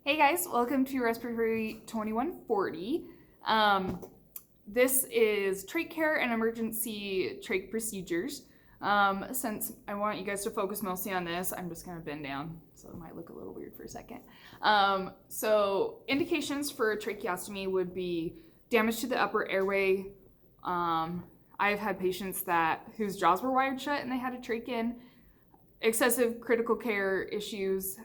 Hey guys, welcome to Respiratory 2140. This is trach care and emergency trach procedures. Since I want you guys to focus mostly on this, I'm just going to bend down, so it might look a little weird for a second. So indications for tracheostomy would be damage to the upper airway. I've had patients whose jaws were wired shut and they had a trach in. Excessive critical care issues,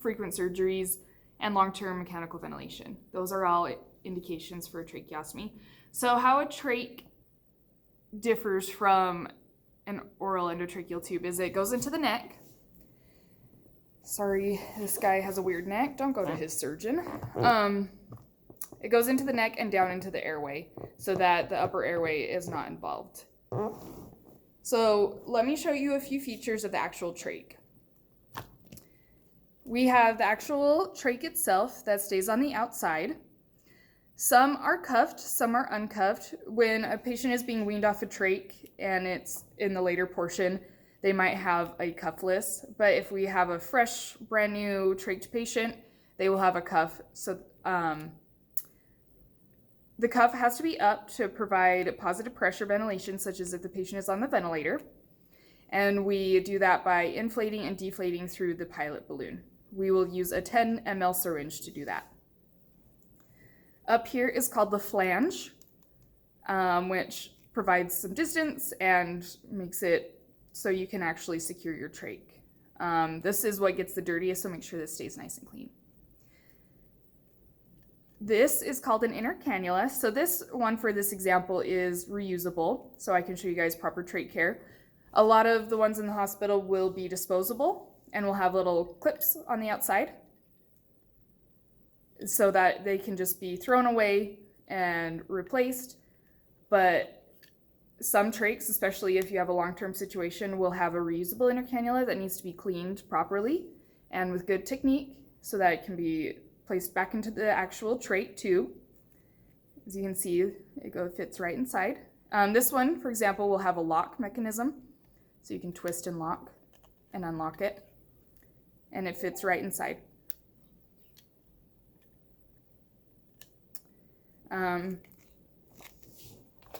frequent surgeries, and long-term mechanical ventilation. Those are all indications for tracheostomy. So how a trach differs from an oral endotracheal tube is it goes into the neck. Sorry, this guy has a weird neck. Don't go to his surgeon. It goes into the neck and down into the airway so that the upper airway is not involved. So let me show you a few features of the actual trach. We have the actual trach itself that stays on the outside. Some are cuffed, some are uncuffed. When a patient is being weaned off a trach and it's in the later portion, they might have a cuffless. But if we have a fresh, brand new trach patient, they will have a cuff. So the cuff has to be up to provide positive pressure ventilation, such as if the patient is on the ventilator. And we do that by inflating and deflating through the pilot balloon. We will use a 10 ml syringe to do that. Up here is called the flange, which provides some distance and makes it so you can actually secure your trach. This is what gets the dirtiest, so make sure this stays nice and clean. This is called an inner cannula. So this one for this example is reusable, so I can show you guys proper trach care. A lot of the ones in the hospital will be disposable and will have little clips on the outside so that they can just be thrown away and replaced. But some trachs, especially if you have a long-term situation, will have a reusable inner cannula that needs to be cleaned properly and with good technique so that it can be placed back into the actual trach tube. As you can see, it fits right inside. This one, for example, will have a lock mechanism, so you can twist and lock and unlock it, and it fits right inside.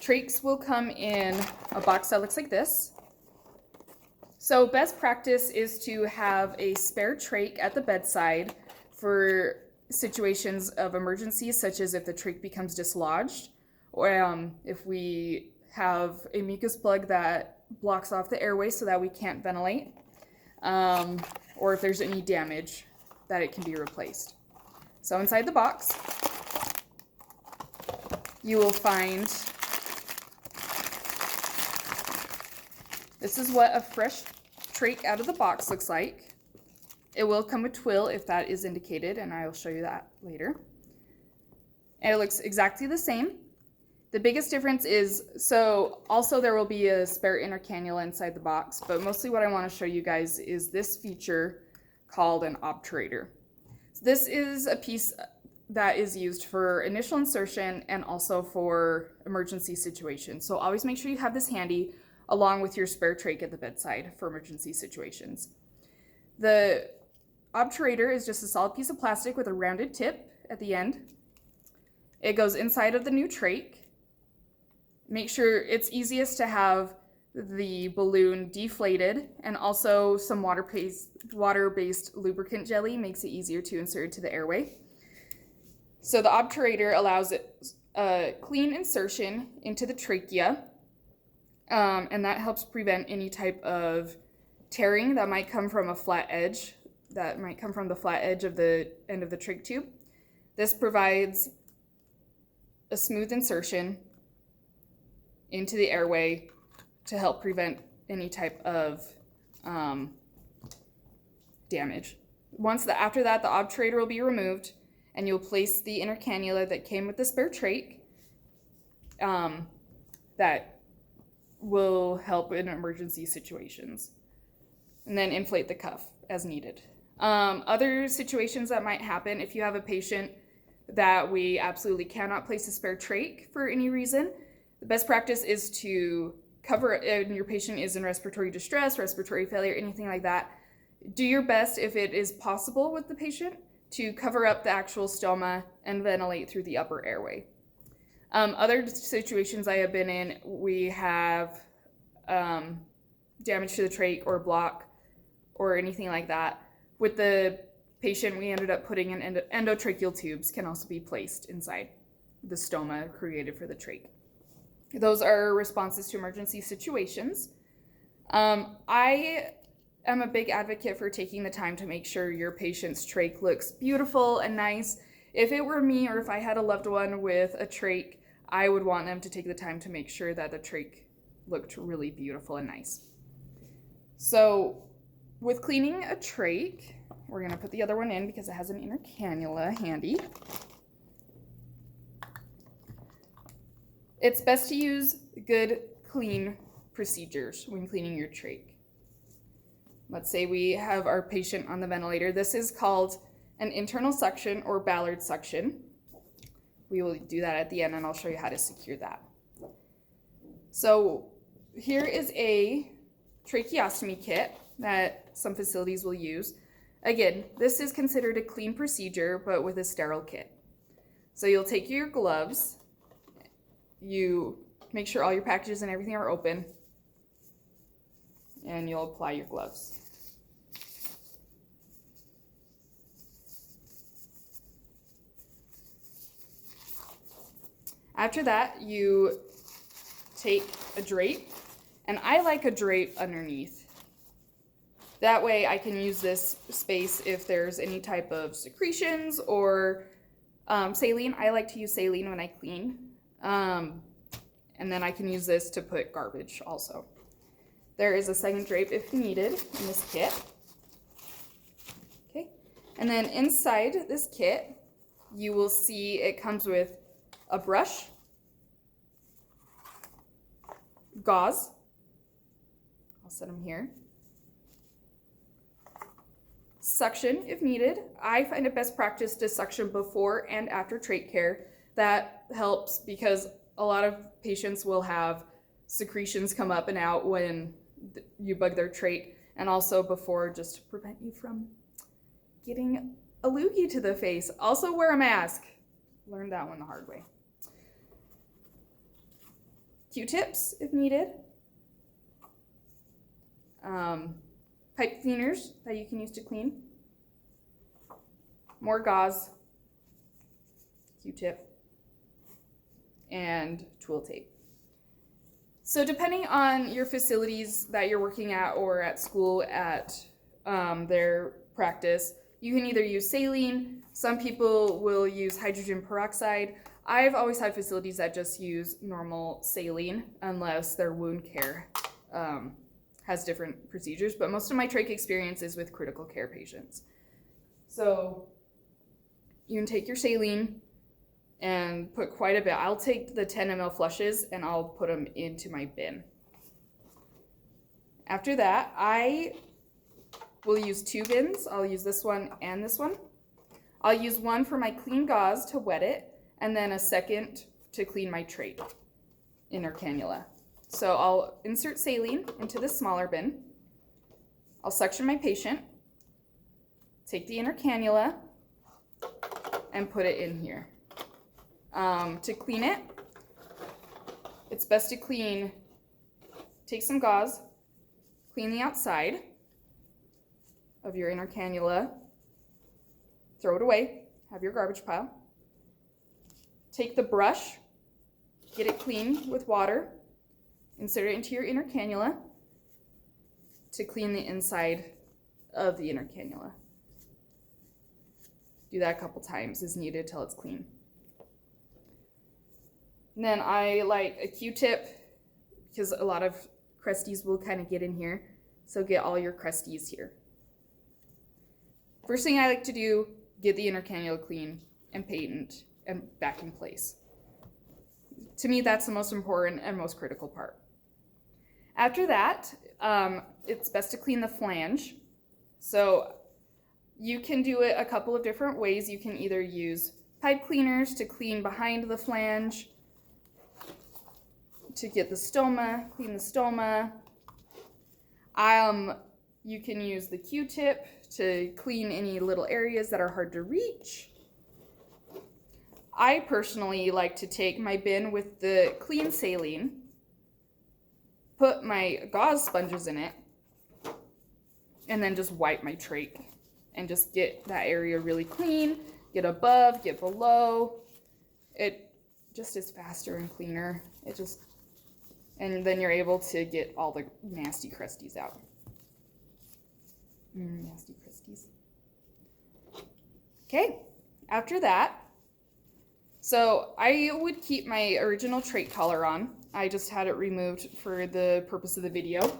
Trachs will come in a box that looks like this. So best practice is to have a spare trach at the bedside for situations of emergencies, such as if the trach becomes dislodged, or if we have a mucus plug that blocks off the airway so that we can't ventilate, or if there's any damage that it can be replaced. So inside the box, you will find, this is what a fresh trach out of the box looks like. It will come with twill if that is indicated, and I will show you that later. And it looks exactly the same. The biggest difference is, so also there will be a spare inner cannula inside the box, but mostly what I want to show you guys is this feature called an obturator. So this is a piece that is used for initial insertion and also for emergency situations. So always make sure you have this handy along with your spare trach at the bedside for emergency situations. The obturator is just a solid piece of plastic with a rounded tip at the end. It goes inside of the new trach. Make sure it's easiest to have the balloon deflated, and also some water-based lubricant jelly makes it easier to insert into the airway. So the obturator allows a clean insertion into the trachea, and that helps prevent any type of tearing that might come from a flat edge, that might come from the flat edge of the end of the trach tube. This provides a smooth insertion into the airway to help prevent any type of damage. After that, the obturator will be removed, and you'll place the inner cannula that came with the spare trach that will help in emergency situations, and then inflate the cuff as needed. Other situations that might happen, if you have a patient that we absolutely cannot place a spare trach for any reason, the best practice is to cover it, and your patient is in respiratory distress, respiratory failure, anything like that. Do your best, if it is possible with the patient, to cover up the actual stoma and ventilate through the upper airway. Other situations I have been in, we have damage to the trach or block or anything like that. With the patient, we ended up putting in endotracheal tubes, can also be placed inside the stoma created for the trach. Those are responses to emergency situations. I am a big advocate for taking the time to make sure your patient's trach looks beautiful and nice. If it were me or if I had a loved one with a trach, I would want them to take the time to make sure that the trach looked really beautiful and nice. So with cleaning a trach, we're going to put the other one in because it has an inner cannula handy. It's best to use good, clean procedures when cleaning your trach. Let's say we have our patient on the ventilator. This is called an internal suction or Ballard suction. We will do that at the end, and I'll show you how to secure that. So here is a tracheostomy kit that some facilities will use. Again, this is considered a clean procedure, but with a sterile kit. So you'll take your gloves, you make sure all your packages and everything are open, and you'll apply your gloves. After that, you take a drape, and I like a drape underneath. That way I can use this space if there's any type of secretions or saline. I like to use saline when I clean. And then I can use this to put garbage also. There is a second drape if needed in this kit. Okay, and then inside this kit, you will see it comes with a brush, gauze, I'll set them here, suction if needed. I find it best practice to suction before and after trach care. That helps because a lot of patients will have secretions come up and out when you bug their trach, and also before, just to prevent you from getting a loogie to the face. Also wear a mask. Learned that one the hard way. Q-tips if needed. Pipe cleaners that you can use to clean. More gauze, Q-tip, and twill tape. So depending on your facilities that you're working at or at school at their practice, you can either use saline. Some people will use hydrogen peroxide. I've always had facilities that just use normal saline unless their wound care has different procedures, but most of my trach experience is with critical care patients. So you can take your saline and put quite a bit. I'll take the 10 ml flushes and I'll put them into my bin. After that, I will use two bins. I'll use this one and this one. I'll use one for my clean gauze to wet it, and then a second to clean my trach, inner cannula. So I'll insert saline into the smaller bin. I'll suction my patient, take the inner cannula, and put it in here. To clean it, it's best to take some gauze, clean the outside of your inner cannula, throw it away, have your garbage pile. Take the brush, get it clean with water, insert it into your inner cannula to clean the inside of the inner cannula. Do that a couple times as needed till it's clean. And then I like a Q-tip because a lot of crusties will kind of get in here. So get all your crusties here. First thing I like to do, get the inner cannula clean and patent and back in place. To me, that's the most important and most critical part. After that, it's best to clean the flange. So you can do it a couple of different ways. You can either use pipe cleaners to clean behind the flange, to get the clean the stoma. You can use the Q-tip to clean any little areas that are hard to reach. I personally like to take my bin with the clean saline, put my gauze sponges in it, and then just wipe my trach and just get that area really clean, get above, get below. It just is faster and cleaner. And then you're able to get all the nasty crusties out. Nasty crusties. Okay, after that, so I would keep my original trach collar on. I just had it removed for the purpose of the video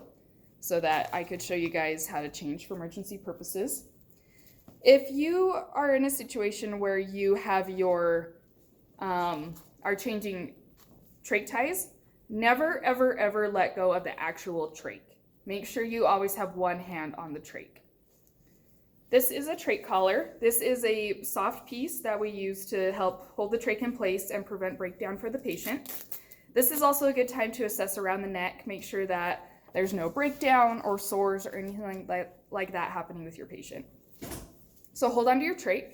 so that I could show you guys how to change for emergency purposes. If you are in a situation where you have your, are changing trach ties, never, ever, ever let go of the actual trach. Make sure you always have one hand on the trach. This is a trach collar. This is a soft piece that we use to help hold the trach in place and prevent breakdown for the patient. This is also a good time to assess around the neck, make sure that there's no breakdown or sores or anything like that happening with your patient. So hold on to your trach.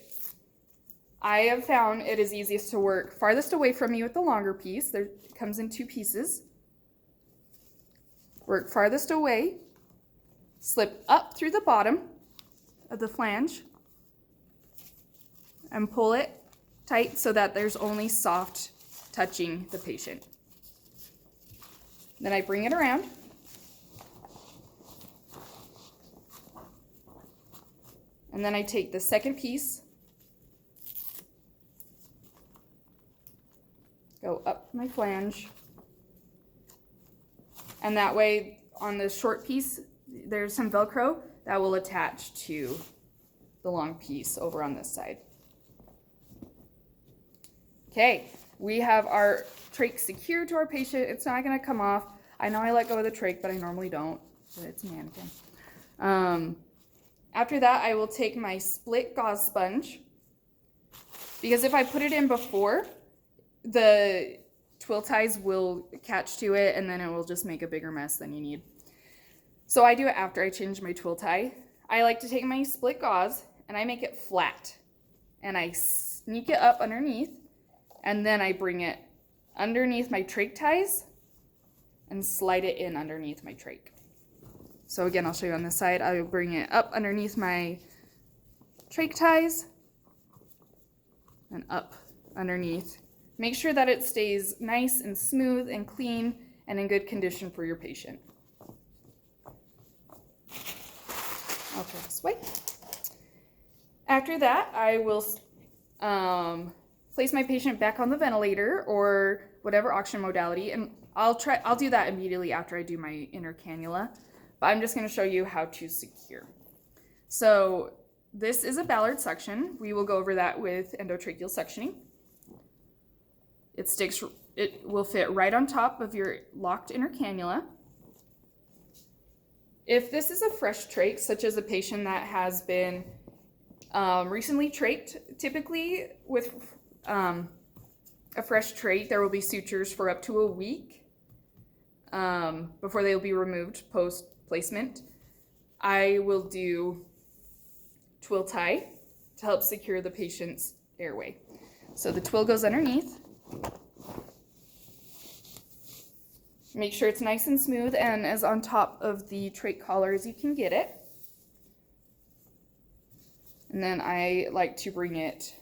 I have found it is easiest to work farthest away from you with the longer piece. It comes in 2 pieces. Work farthest away, slip up through the bottom of the flange, and pull it tight so that there's only soft touching the patient. Then I bring it around. And then I take the second piece, go up my flange, and that way on the short piece there's some Velcro that will attach to the long piece over on this side. Okay, we have our trach secured to our patient. It's not going to come off. I know I let go of the trach, but I normally don't. It's a mannequin. After that, I will take my split gauze sponge, because if I put it in before, the twill ties will catch to it and then it will just make a bigger mess than you need. So I do it after I change my twill tie. I like to take my split gauze and I make it flat and I sneak it up underneath, and then I bring it underneath my trach ties and slide it in underneath my trach. So again, I'll show you on this side. I will bring it up underneath my trach ties and up underneath. Make sure that it stays nice and smooth and clean and in good condition for your patient. I'll go this way. After that, I will place my patient back on the ventilator or whatever oxygen modality, and I'll do that immediately after I do my inner cannula, but I'm just going to show you how to secure. So this is a Ballard suction. We will go over that with endotracheal suctioning. It will fit right on top of your locked inner cannula. If this is a fresh trach, such as a patient that has been recently trached, typically with a fresh trach, there will be sutures for up to a week before they will be removed post-placement. I will do twill tie to help secure the patient's airway. So the twill goes underneath. Make sure it's nice and smooth and as on top of the trach collar as you can get it. And then I like to bring it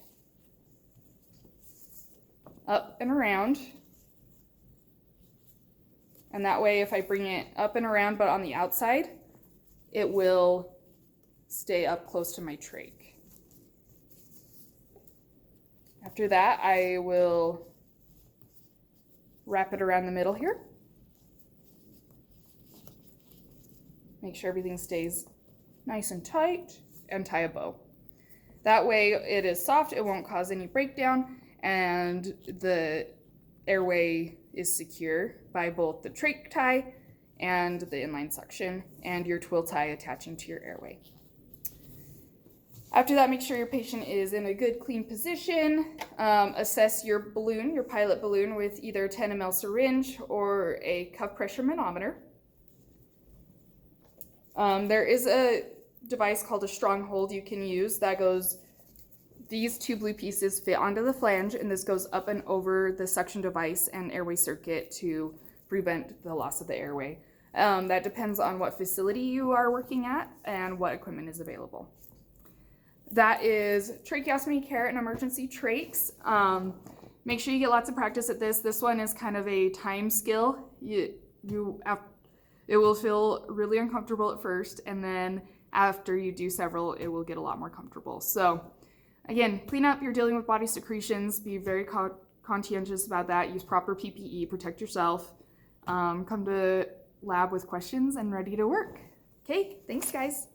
up and around. And that way, if I bring it up and around but on the outside, it will stay up close to my trach. After that, I will wrap it around the middle here. Make sure everything stays nice and tight, and tie a bow. That way it is soft, it won't cause any breakdown, and the airway is secure by both the trach tie and the inline suction and your twill tie attaching to your airway. After that, make sure your patient is in a good clean position. Assess your balloon, your pilot balloon, with either a 10 ml syringe or a cuff pressure manometer. There is a device called a stronghold you can use that goes, these two blue pieces fit onto the flange, and this goes up and over the suction device and airway circuit to prevent the loss of the airway. That depends on what facility you are working at and what equipment is available. That is tracheostomy care and emergency trachs. Make sure you get lots of practice at this. This one is kind of a time skill. It will feel really uncomfortable at first, and then after you do several, it will get a lot more comfortable. So again, clean up. You're dealing with body secretions. Be very conscientious about that. Use proper PPE. Protect yourself. Come to lab with questions and ready to work. Okay, thanks guys.